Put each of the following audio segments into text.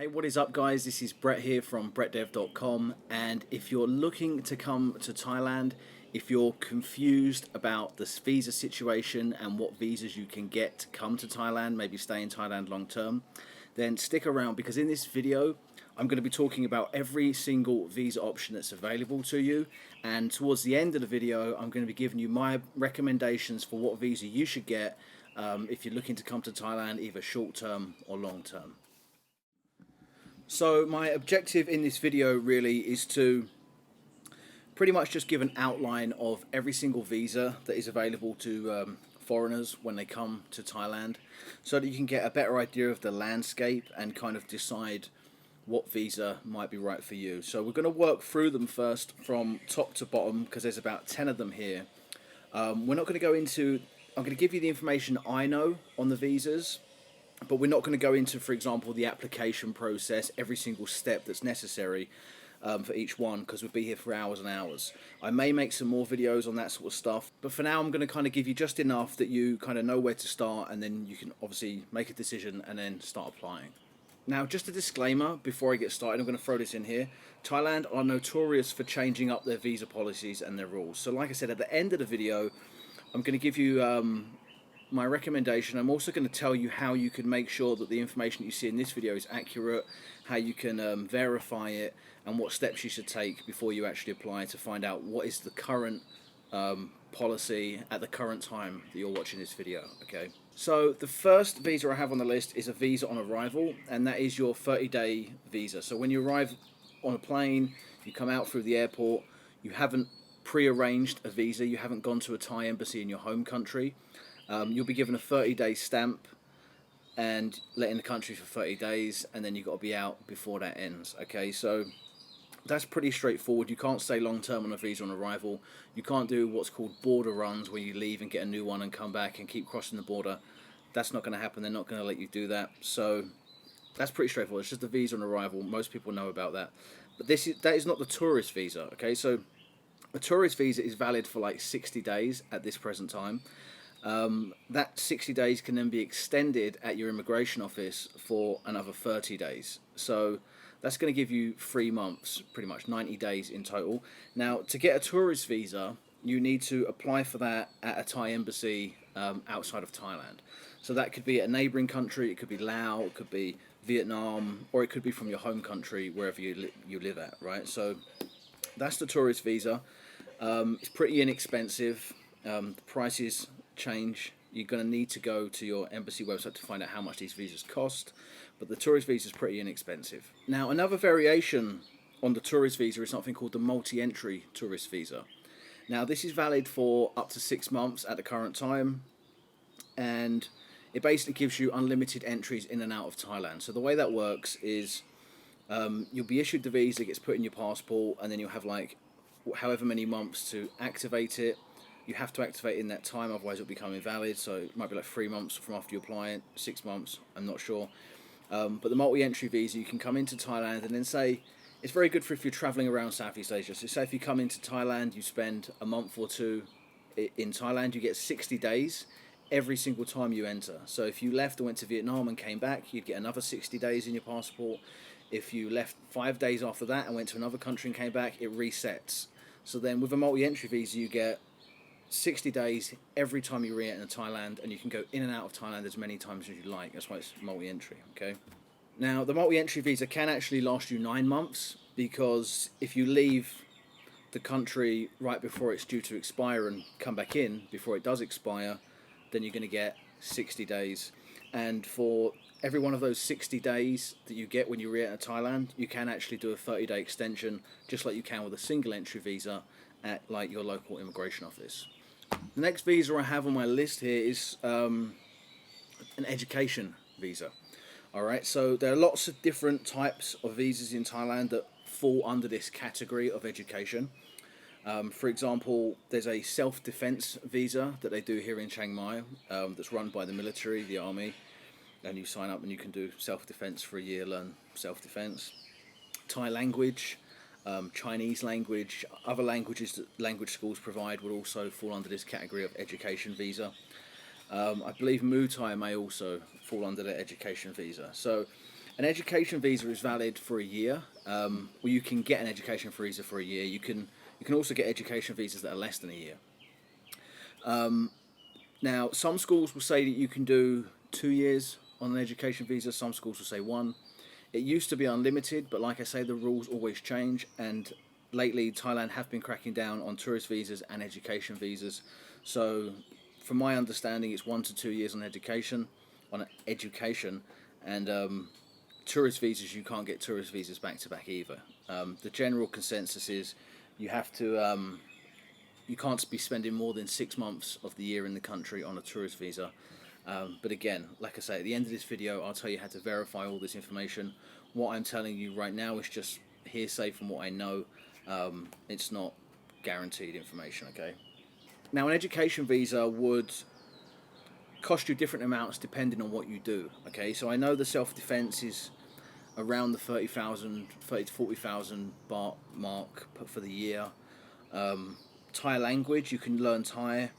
Hey, what is up guys? This is Brett here from brettdev.com, and if you're looking to come to Thailand, if you're confused about this visa situation and what visas you can get to come to Thailand, maybe stay in Thailand long term, then stick around because in this video I'm going to be talking about every single visa option that's available to you, and towards the end of the video I'm going to be giving you my recommendations for what visa you should get if you're looking to come to Thailand, either short term or long term. So my objective in this video really is to pretty much just give an outline of every single visa that is available to foreigners when they come to Thailand, so that you can get a better idea of the landscape and kind of decide what visa might be right for you. So we're going to work through them first from top to bottom because there's about 10 of them here. We're not going to go into, I'm going to give you the information I know on the visas, but we're not going to go into, for example, the application process, every single step that's necessary for each one, because we'd be here for hours and hours. I may make some more videos on that sort of stuff, but for now I'm going to kind of give you just enough that you kind of know where to start, and then you can obviously make a decision and then start applying. Now, just a disclaimer before I get started, I'm going to throw this in here. Thailand are notorious for changing up their visa policies and their rules. So like I said, at the end of the video, I'm going to give you my recommendation. I'm also going to tell you how you can make sure that the information you see in this video is accurate, how you can verify it, and what steps you should take before you actually apply to find out what is the current policy at the current time that you're watching this video. Okay, so the first visa I have on the list is a visa on arrival, and that is your 30-day visa. So when you arrive on a plane, you come out through the airport, you haven't pre-arranged a visa, you haven't gone to a Thai embassy in your home country, you'll be given a 30-day stamp and let in the country for 30 days, and then you've got to be out before that ends. Okay, so that's pretty straightforward. You can't stay long term on a visa on arrival. You can't do what's called border runs, where you leave and get a new one and come back and keep crossing the border. That's not going to happen. They're not going to let you do that. So that's pretty straightforward. It's just a visa on arrival. Most people know about that. But that is not the tourist visa. Okay, so a tourist visa is valid for like 60 days at this present time. That 60 days can then be extended at your immigration office for another 30 days. So that's going to give you 3 months, pretty much 90 days in total. Now, to get a tourist visa, you need to apply for that at a Thai embassy outside of Thailand. So that could be a neighbouring country, it could be Laos, it could be Vietnam, or it could be from your home country, wherever you live at, right? So that's the tourist visa. It's pretty inexpensive. The prices change. You're going to need to go to your embassy website to find out how much these visas cost, but the tourist visa is pretty inexpensive. Now, another variation on the tourist visa is something called the multi-entry tourist visa. Now, this is valid for up to 6 months at the current time, and it basically gives you unlimited entries in and out of Thailand. So the way that works is you'll be issued the visa, it gets put in your passport, and then you'll have like however many months to activate it. You have to activate in that time, otherwise it'll become invalid. So it might be like 3 months from after you apply it, 6 months, I'm not sure. But the multi-entry visa, you can come into Thailand and then say, it's very good for if you're traveling around Southeast Asia. So say if you come into Thailand, you spend a month or two in Thailand, you get 60 days every single time you enter. So if you left and went to Vietnam and came back, you'd get another 60 days in your passport. If you left 5 days after that and went to another country and came back, it resets. So then with a multi-entry visa, you get 60 days every time you re-enter Thailand, and you can go in and out of Thailand as many times as you like. That's why it's multi-entry. Okay. Now, the multi-entry visa can actually last you 9 months, because if you leave the country right before it's due to expire and come back in before it does expire, then you're going to get 60 days. And for every one of those 60 days that you get when you re-enter Thailand, you can actually do a 30-day extension, just like you can with a single entry visa at like your local immigration office. The next visa I have on my list here is an education visa. Alright, so there are lots of different types of visas in Thailand that fall under this category of education. For example, there's a self-defense visa that they do here in Chiang Mai, that's run by the military, the army, and you sign up and you can do self-defense for a year, learn self-defense. Thai language, Chinese language, other languages that language schools provide would also fall under this category of education visa. I believe Muay Thai may also fall under the education visa. So An education visa is valid for a year. Well, you can get an education visa for a year. You can also get education visas that are less than a year. Now, some schools will say that you can do 2 years on an education visa. Some schools will say one. It used to be unlimited, but like I say, the rules always change. And lately, Thailand have been cracking down on tourist visas and education visas. So, from my understanding, it's 1 to 2 years on education, and tourist visas, you can't get tourist visas back to back either. The general consensus is you have to you can't be spending more than 6 months of the year in the country on a tourist visa. But again, like I say, at the end of this video, I'll tell you how to verify all this information. What I'm telling you right now is just hearsay from what I know. It's not guaranteed information, okay? Now, an education visa would cost you different amounts depending on what you do, okay? So I know the self-defense is around the 30 to 40,000 baht mark for the year. Thai language, you can learn Thai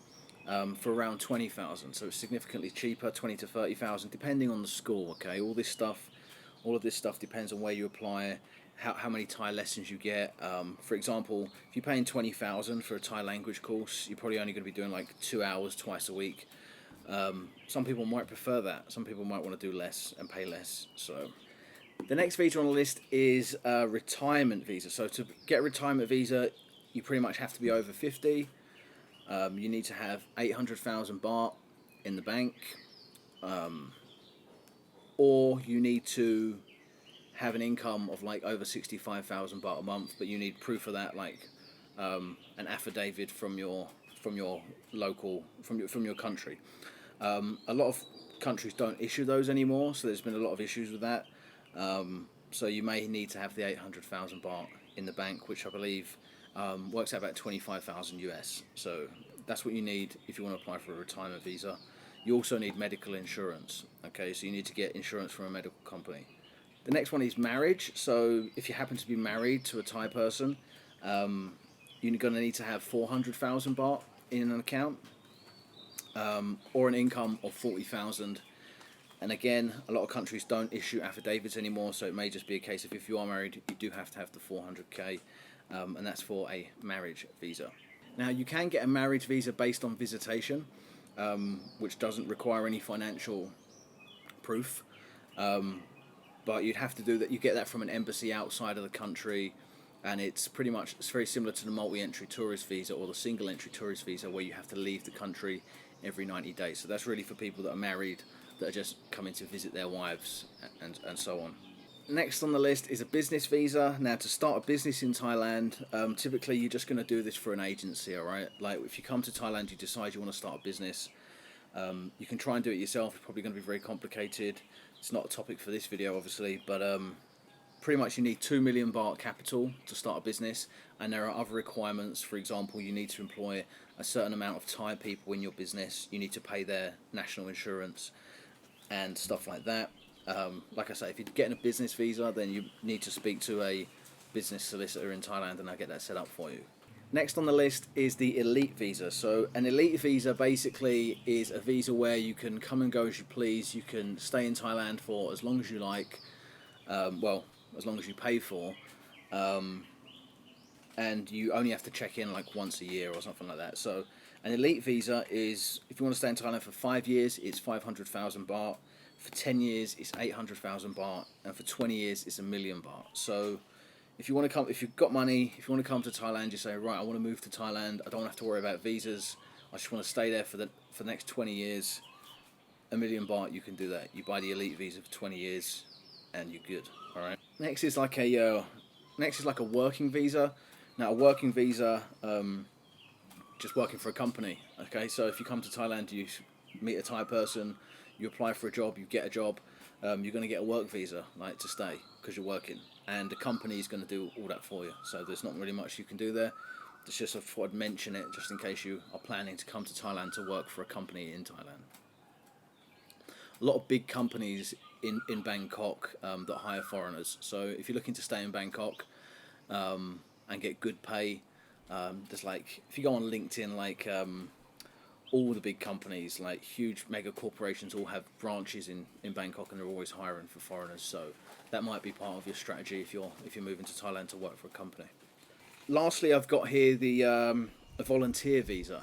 for around 20,000, so it's significantly cheaper, 20 to 30,000, depending on the school. Okay, all of this stuff depends on where you apply, how many Thai lessons you get. For example, if you're paying 20,000 for a Thai language course, you're probably only going to be doing like 2 hours twice a week. Some people might prefer that. Some people might want to do less and pay less. So the next visa on the list is a retirement visa. So to get a retirement visa, you pretty much have to be over 50. You need to have 800,000 baht in the bank, or you need to have an income of like over 65,000 baht a month. But you need proof of that, like an affidavit from your local from your country. A lot of countries don't issue those anymore, so there's been a lot of issues with that. So you may need to have the 800,000 baht in the bank, which I believe works out about 25,000 US. So that's what you need if you want to apply for a retirement visa. You also need medical insurance. Okay, so you need to get insurance from a medical company. The next one is marriage. So if you happen to be married to a Thai person, you're going to need to have 400,000 baht in an account, or an income of 40,000. And again, a lot of countries don't issue affidavits anymore, so it may just be a case of if you are married, you do have to have the 400k. And that's for a marriage visa. Now, you can get a marriage visa based on visitation, which doesn't require any financial proof, but you'd have to do that. You get that from an embassy outside of the country, and it's very similar to the multi-entry tourist visa or the single-entry tourist visa, where you have to leave the country every 90 days. So that's really for people that are married, that are just coming to visit their wives, and so on. Next on the list is a business visa. Now, to start a business in Thailand, typically you're just going to do this for an agency, all right? Like, if you come to Thailand, you decide you want to start a business, you can try and do it yourself. It's probably going to be very complicated. It's not a topic for this video, obviously, but pretty much you need 2 million baht capital to start a business, and there are other requirements. For example, you need to employ a certain amount of Thai people in your business. You need to pay their national insurance and stuff like that. Like I say, if you're getting a business visa, then you need to speak to a business solicitor in Thailand, and I'll get that set up for you. Next on the list is the elite visa. So an elite visa basically is a visa where you can come and go as you please. You can stay in Thailand for as long as you like, as long as you pay for, and you only have to check in like once a year or something like that. So an elite visa is, if you want to stay in Thailand for 5 years, it's 500,000 baht. For 10 years, it's 800,000 baht, and for 20 years, it's 1 million baht. So, if you want to come, if you've got money, if you want to come to Thailand, you say, right, I want to move to Thailand. I don't have to worry about visas. I just want to stay there for the next 20 years. 1 million baht, you can do that. You buy the elite visa for 20 years, and you're good. All right. Next is like a working visa. Now, a working visa, just working for a company. Okay, so if you come to Thailand, you meet a Thai person. You apply for a job, you get a job, you're going to get a work visa, like, to stay, because you're working, and the company is going to do all that for you. So there's not really much you can do there. It's just I thought I'd mention it just in case you are planning to come to Thailand to work for a company in Thailand. A lot of big companies in Bangkok that hire foreigners. So if you're looking to stay in Bangkok and get good pay, there's like, if you go on LinkedIn, like all the big companies, like huge mega corporations, all have branches in Bangkok, and they're always hiring for foreigners. So that might be part of your strategy if you're moving to Thailand to work for a company. Lastly, I've got here the a volunteer visa,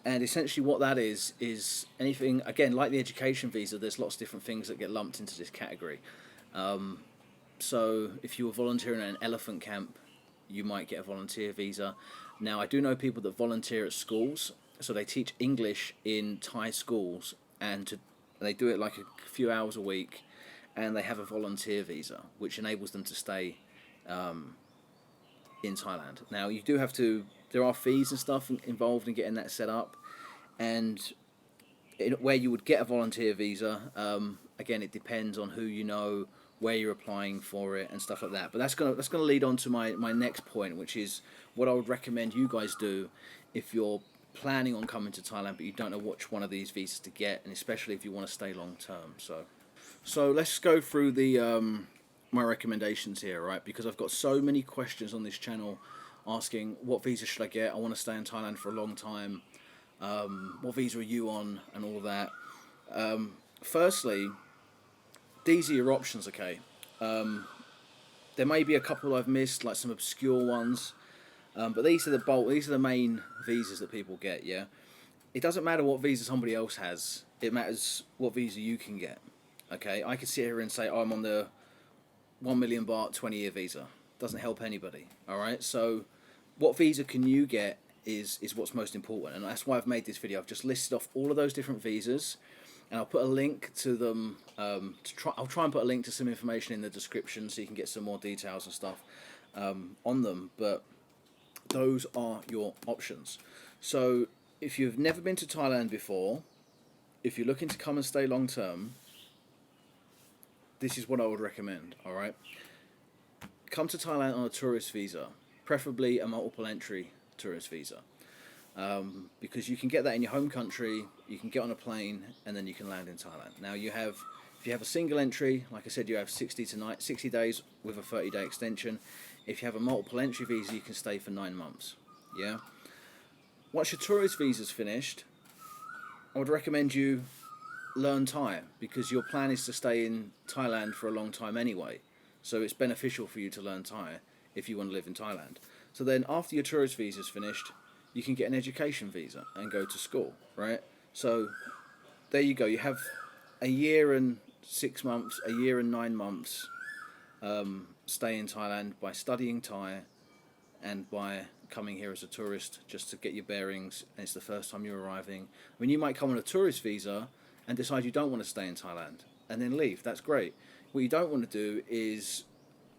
and essentially what that is anything, again, like the education visa. There's lots of different things that get lumped into this category. So if you were volunteering at an elephant camp, you might get a volunteer visa. Now, I do know people that volunteer at schools, so they teach English in Thai schools, and they do it like a few hours a week, and they have a volunteer visa, which enables them to stay in Thailand. Now, you do have to, there are fees and stuff involved in getting that set up, and where you would get a volunteer visa, again, it depends on who you know, where you're applying for it, and stuff like that. But that's gonna lead on to my next point, which is what I would recommend you guys do if you're planning on coming to Thailand, but you don't know which one of these visas to get, and especially if you want to stay long term. So let's go through the my recommendations here, right? Because I've got so many questions on this channel asking, what visa should I get? I want to stay in Thailand for a long time. What visa are you on, and all of that. Firstly, these are your options, okay? There may be a couple I've missed, like some obscure ones, but these are the bulk. These are the main visas that people get. Yeah, it doesn't matter what visa somebody else has. It matters what visa you can get. Okay, I could sit here and say, oh, I'm on the 1 million baht 20-year visa. Doesn't help anybody. All right, so what visa can you get is what's most important, and that's why I've made this video. I've just listed off all of those different visas, and I'll put a link to them. I'll try and put a link to some information in the description so you can get some more details and stuff on them. But those are your options. So if you've never been to Thailand before, if you're looking to come and stay long term, this is what I would recommend. All right, come to Thailand on a tourist visa, preferably a multiple entry tourist visa, because you can get that in your home country. You can get on a plane and then you can land in Thailand. Now if you have a single entry, like I said, you have 60 days with a 30-day extension. If you have a multiple entry visa, you can stay for 9 months. Yeah. Once your tourist visa's finished, I would recommend you learn Thai, because your plan is to stay in Thailand for a long time anyway. So it's beneficial for you to learn Thai if you want to live in Thailand. So then after your tourist visa's finished, you can get an education visa and go to school, right? So there you go. You have a year and 6 months, a year and 9 months stay in Thailand by studying Thai and by coming here as a tourist just to get your bearings, and it's the first time you're arriving. I mean, you might come on a tourist visa and decide you don't want to stay in Thailand and then leave. That's great. What you don't want to do is,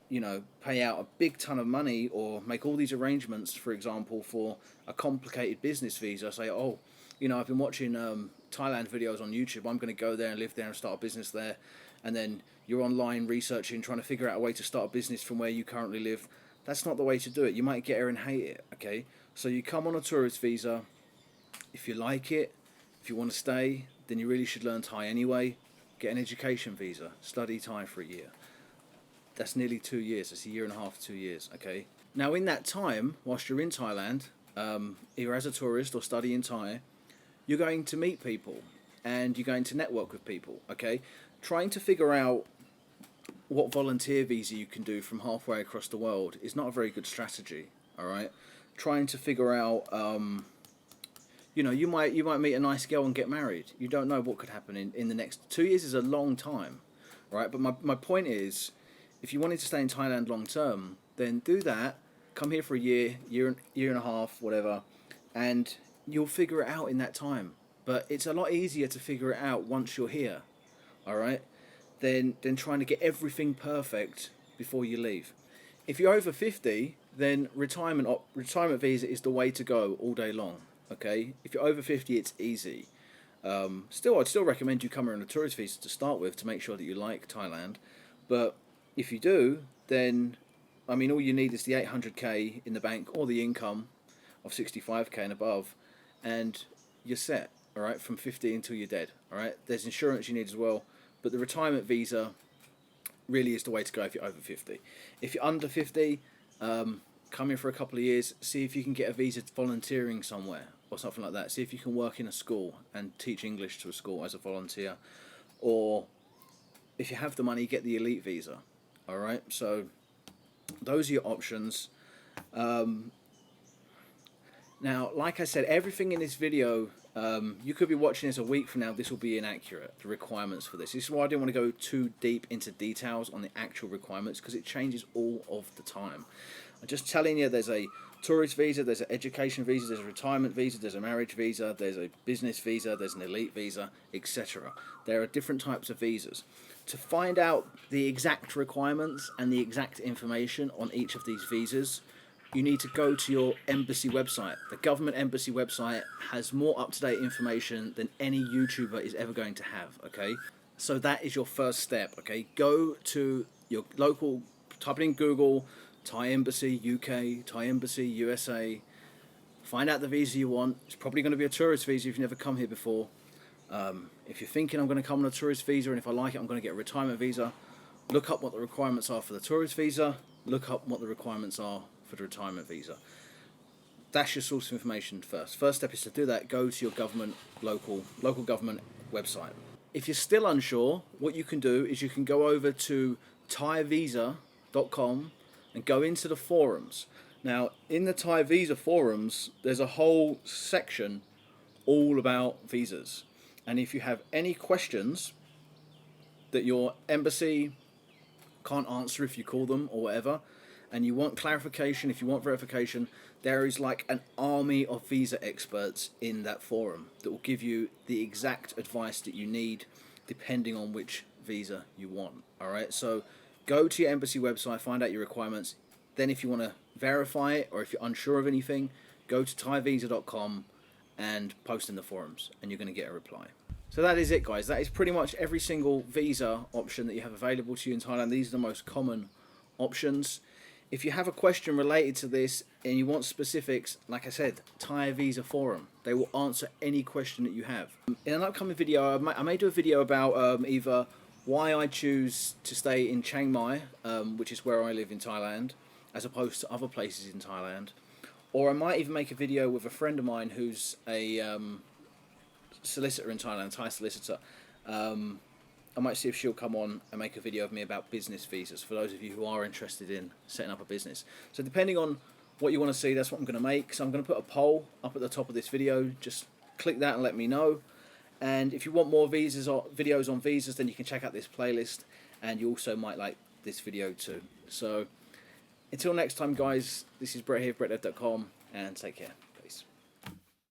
you know, pay out a big ton of money or make all these arrangements, for example, for a complicated business visa. Say, oh, you know, I've been watching Thailand videos on YouTube. I'm going to go there and live there and start a business there. And then you're online researching, trying to figure out a way to start a business from where you currently live. That's not the way to do it. You might get here and hate it, okay? So you come on a tourist visa. If you like it, if you want to stay, then you really should learn Thai anyway. Get an education visa. Study Thai for a year. That's nearly 2 years. That's a year and a half, 2 years, okay? Now, in that time, whilst you're in Thailand, either as a tourist or studying Thai, you're going to meet people and you're going to network with people, okay? Trying to figure out what volunteer visa you can do from halfway across the world is not a very good strategy, all right? Trying to figure out, you know, you might meet a nice girl and get married. You don't know what could happen in the next 2 years. Is a long time, right? But my point is, if you wanted to stay in Thailand long term, then do that. Come here for a year and a half, whatever, and you'll figure it out in that time. But it's a lot easier to figure it out once you're here, all right? Than trying to get everything perfect before you leave. If you're over 50, then retirement visa is the way to go all day long. Okay, if you're over 50, it's easy. I'd still recommend you come here on a tourist visa to start with to make sure that you like Thailand. But if you do, then I mean, all you need is the 800k in the bank or the income of 65k and above, and you're set. All right, from 50 until you're dead. All right, there's insurance you need as well, but the retirement visa really is the way to go if you're over 50. If you're under 50, come here for a couple of years, see if you can get a visa volunteering somewhere. or something like that. See if you can work in a school and teach English to a school as a volunteer, or if you have the money, get the elite visa. All right, so those are your options. Now, like I said, everything in this video, you could be watching this a week from now, this will be inaccurate, the requirements for this. This is why I didn't want to go too deep into details on the actual requirements, because it changes all of the time. I'm just telling you, there's a tourist visa, there's an education visa, there's a retirement visa, there's a marriage visa, there's a business visa, there's an elite visa, etc. There are different types of visas. To find out the exact requirements and the exact information on each of these visas, you need to go to your embassy website. The government embassy website has more up-to-date information than any YouTuber is ever going to have, okay? So that is your first step, okay? Go to your local, type it in Google, Thai Embassy UK, Thai Embassy USA, find out the visa you want. It's probably going to be a tourist visa if you've never come here before. If you're thinking I'm going to come on a tourist visa and if I like it I'm going to get a retirement visa, look up what the requirements are for the tourist visa, look up what the requirements are for the retirement visa. That's your source of information first. First step is to do that. Go to your government, local government website. If you're still unsure, what you can do is you can go over to thaivisa.com and go into the forums. Now, in the Thai Visa forums, there's a whole section all about visas. And if you have any questions that your embassy can't answer if you call them or whatever, and you want clarification, if you want verification, there is like an army of visa experts in that forum that will give you the exact advice that you need depending on which visa you want. All right, so go to your embassy website, find out your requirements. Then if you want to verify it or if you're unsure of anything, go to thaivisa.com and post in the forums and you're going to get a reply. So that is it, guys. That is pretty much every single visa option that you have available to you in Thailand. These are the most common options. If you have a question related to this and you want specifics, like I said, Thai Visa Forum. They will answer any question that you have. In an upcoming video, I may do a video about either why I choose to stay in Chiang Mai, which is where I live in Thailand, as opposed to other places in Thailand. Or I might even make a video with a friend of mine who's a solicitor in Thailand, Thai solicitor. I might see if she'll come on and make a video of me about business visas for those of you who are interested in setting up a business. So depending on what you want to see, that's what I'm going to make. So I'm going to put a poll up at the top of this video. Just click that and let me know. And if you want more visas or videos on visas, then you can check out this playlist. And you also might like this video too. So until next time, guys, this is Brett here, BrettDev.com, and take care.